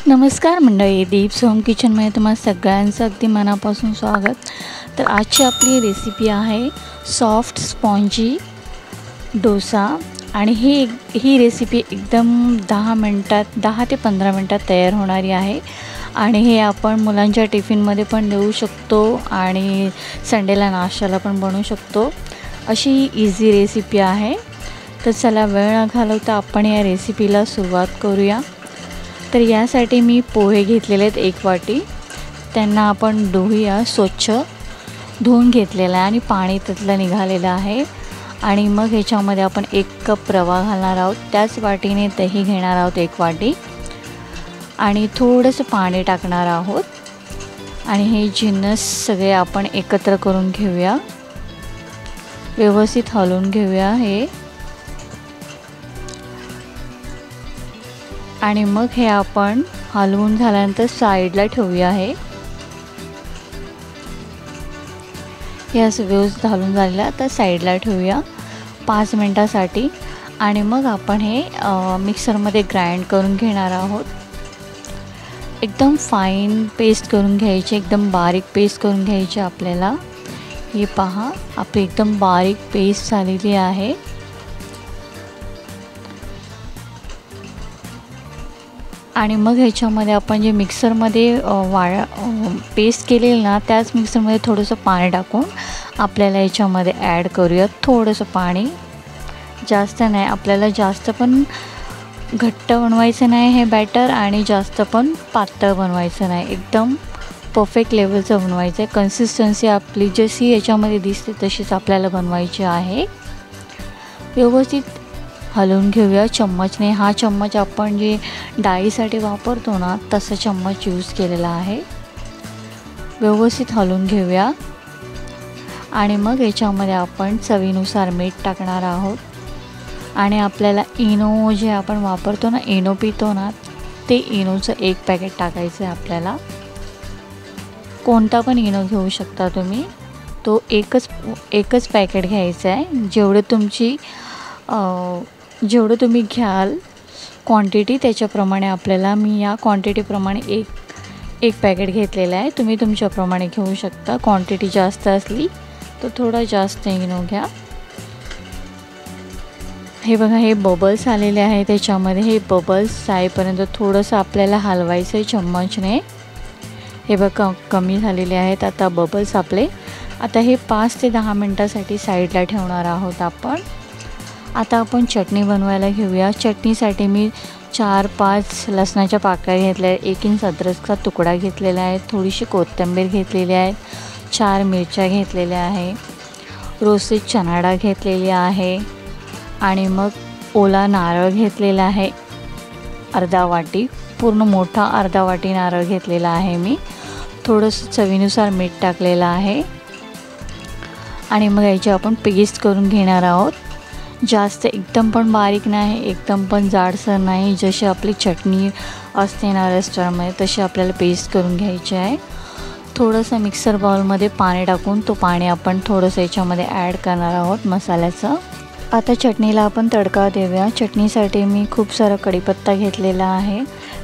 नमस्कार मंडळी, दीप्स होम किचनमध्ये तुम्हा सगळ्यांचं अगदी मनापासून स्वागत। तर आजची आपली रेसिपी आहे सॉफ्ट स्पॉन्जी डोसा आणि ही रेसिपी एकदम 10 ते 15 मिनिटात तयार होणारी आहे आणि हे आपण मुलांच्या टिफिनमध्ये पण देऊ शकतो आणि संडेला नाश्त्याला पण बनवू शकतो। अशी इझी रेसिपी आहे। तर चला वेळ न घालवता आपण या रेसिपीला सुरुवात करूया। तर यासाठी मी पोहे घेतलेले आहेत 1 वाटी। त्यांना आपण धुवूया, स्वच्छ धुवून घेतलेला आहे आणि पाणी त्यातलं निघालेलं आहे। आणि मग ह्याच्यामध्ये आपण 1 कप रवा घालणार आहोत। त्याच वाटीने दही घेणार आहोत 1 वाटी आणि थोडंसं पाणी टाकणार आहोत आणि हे जिन्नस सगळे आपण एकत्र करून घेऊया, व्यवस्थित हलवून घेऊया हे। आणि मग हे आपण हलवून झाल्यानंतर साईडला ठेवूया। हे असं व्यवस्थित हलवून झालेलं तर साईडला ठेवूया 5 मिनिटासाठी। आणि मग आपण हे मिक्सरमध्ये ग्राइंड करून घेणार आहोत। एकदम फाईन पेस्ट करून घ्यायची, एकदम बारीक पेस्ट करून घ्यायची आपल्याला। हे पहा, आपली एकदम बारीक पेस्ट झालेली आहे। आणि मग ह्याच्यामध्ये आपण जे मिक्सरमध्ये पेस्ट केलेलं ना, त्याच मिक्सरमध्ये थोडंसं पाणी टाकून आपल्याला याच्यामध्ये ॲड करूया। थोडंसं पाणी, जास्त नाही। आपल्याला जास्त पण घट्ट बनवायचं नाही हे बॅटर आणि जास्त पण पातळ बनवायचं नाही, एकदम परफेक्ट लेवलचं बनवायचं आहे। कन्सिस्टन्सी आपली जशी याच्यामध्ये दिसते तशीच आपल्याला बनवायची आहे। व्यवस्थित हलवून घेऊया चम्मचने। हा चम्मच आपण जे डाळीसाठी वापरतो ना, तसा चम्मच यूज केलेला आहे। व्यवस्थित हलवून घेऊया आणि मग याच्यामध्ये आपण चवीनुसार मीठ टाकणार आहोत। आणि आपल्याला इनो जे आपण वापरतो ना, इनो पितो ना, ते इनोचं 1 पॅकेट टाकायचं आहे आपल्याला। कोणता पण इनो घेऊ शकता तुम्ही, तो एकच पॅकेट घ्यायचा आहे। जेवढं तुम्ही घ्याल क्वांटिटी त्याच्याप्रमाणे आपल्याला, मी या क्वांटिटीप्रमाणे एक पॅकेट घेतलेलं आहे। तुम्ही तुमच्याप्रमाणे घेऊ शकता। क्वांटिटी जास्त असली तर थोडा जास्त इनो घ्या। हे बघा, हे बबल्स आलेले आहे त्याच्यामध्ये। हे बबल्स जाईपर्यंत थोडंसं आपल्याला हलवायचं आहे चम्मचने। हे बघा, कमी झालेले आहेत आता बबल्स आपले। आता हे 5 ते 10 मिनिटासाठी साईडला ठेवणार आहोत आपण। आता आपण चटणी बनवायला घेऊया। चटणीसाठी मी 4-5 लसणाच्या पाकळ्या घेतल्या आहेत, 1 इंच अद्रकचा तुकडा घेतलेला आहे, थोडीशी कोथिंबीर घेतलेली आहे, 4 मिरच्या घेतलेल्या आहे, रोस्टेड चणा डाळ घेतलेली आहे आणि मग ओला नारळ घेतलेला आहे अर्धा वाटी, पूर्ण मोठा अर्धा वाटी नारळ घेतलेला आहे मी। थोडंसं चवीनुसार मीठ टाकलेलं आहे आणि मग याची आपण पेस्ट करून घेणार आहोत। जास्त एकदम पण बारीक नाही, एकदम पण जाडसर नाही। जशी आपली चटणी असते ना रेस्टॉरंटमध्ये, तशी आपल्याला पेस्ट करून घ्यायची आहे। थोडंसं मिक्सर बाउलमध्ये पाणी टाकून तो पाणी आपण थोडंसं याच्यामध्ये ॲड करणार आहोत मसाल्याचं। आता चटणीला आपण तडका देऊया। चटणीसाठी मी खूप सारा कढीपत्ता घेतलेला आहे,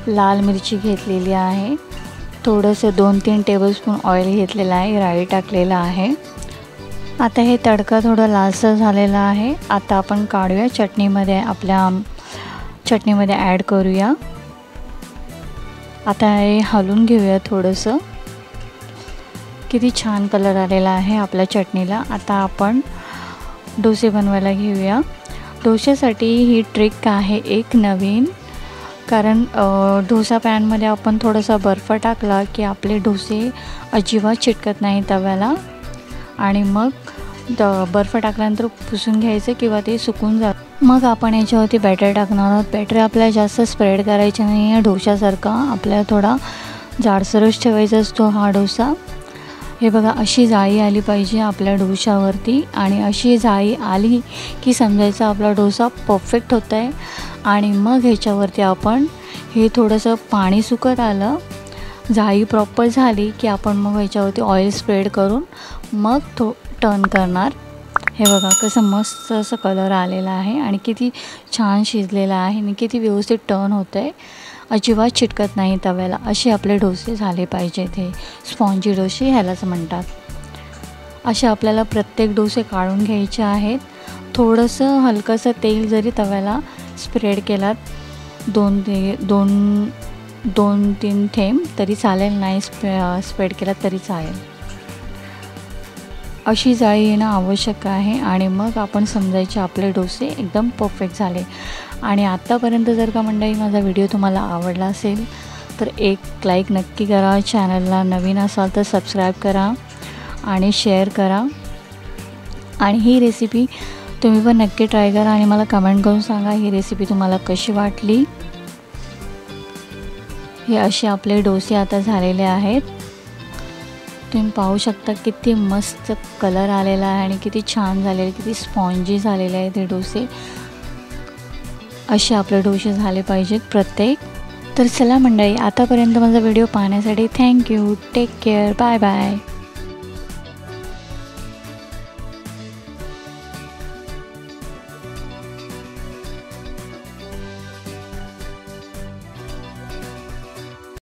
लाल मिरची घेतलेली आहे, थोडंसं 2-3 टेबलस्पून ऑइल घेतलेलं आहे, राई टाकलेला आहे। आता हे तडका थोडा लालसर झालेला आहे। आता आपण काढूया चटणीमध्ये, आपल्या चटणीमध्ये ॲड करूया। आता हे हलवून घेऊया थोडंसं। किती छान कलर आलेला आहे आपल्या चटणीला। आता आपण डोसे बनवायला घेऊया। डोश्यासाठी ही ट्रिक आहे एक नवीन, कारण डोसा पॅनमध्ये आपण थोडासा बर्फ टाकला की आपले डोसे अजिबात चिटकत नाही तव्याला। आणि मग बर्फ टाकल्यानंतर पुसून घ्यायचं किंवा ते सुकून जातं। मग आपण याच्यावरती बॅटर टाकणार आहोत। बॅटर आपल्याला जास्त स्प्रेड करायचं नाही आहे, डोशासारखा आपल्याला थोडा जाडसरच ठेवायचा असतो हा डोसा। हे बघा, अशी जाळी आली पाहिजे आपल्या डोशावरती आणि अशी जाळी आली की समजायचं आपला डोसा परफेक्ट होत आहे। आणि मग ह्याच्यावरती आपण हे थोडंसं पाणी सुकत आलं, जाळी प्रॉपर झाली की आपण मग ह्याच्यावरती ऑइल स्प्रेड करून मग टर्न करणार। हे बघा कसं मस्त असं कलर आलेला आहे आणि किती छान शिजलेला आहे आणि किती व्यवस्थित टर्न होतं आहे। अजिबात चिटकत नाही तव्याला, असे आपले डोसे झाले पाहिजेत. हे स्पॉन्जी डोसे ह्यालाच म्हणतात. असे आपल्याला प्रत्येक डोसे काढून घ्यायचे आहेत. थोडंसं हलकंसं तेल जरी तव्याला स्प्रेड केलात, 2-3 थेंब तरी चालेल, नाही स्प्रेड केला तरी चालेल. अशी जाळी येणं आवश्यक आहे आणि मग आपण समजायचे आपले डोसे एकदम परफेक्ट झाले. आणि आत्तापर्यंत जर का मंडळी माझा व्हिडिओ तुम्हाला आवडला असेल तर एक लाईक नक्की करा. चॅनलला नवीन असाल तर सबस्क्राईब करा आणि शेअर करा. आणि ही रेसिपी तुम्ही पण नक्की ट्राय करा आणि मला कमेंट करून सांगा ही रेसिपी तुम्हाला कशी वाटली. हे असे आपले डोसे आता झालेले आहेत. तुम्ही पाहू शकता किती मस्त कलर आलेला आहे आणि किती छान झालेले, किती स्पॉन्जी झालेले आहेत हे डोसे. असे आपले डोसे झाले पाहिजेत प्रत्येक. तर चला मंडळी, आतापर्यंत माझा व्हिडिओ पाहण्यासाठी thank you. Take care. Bye bye.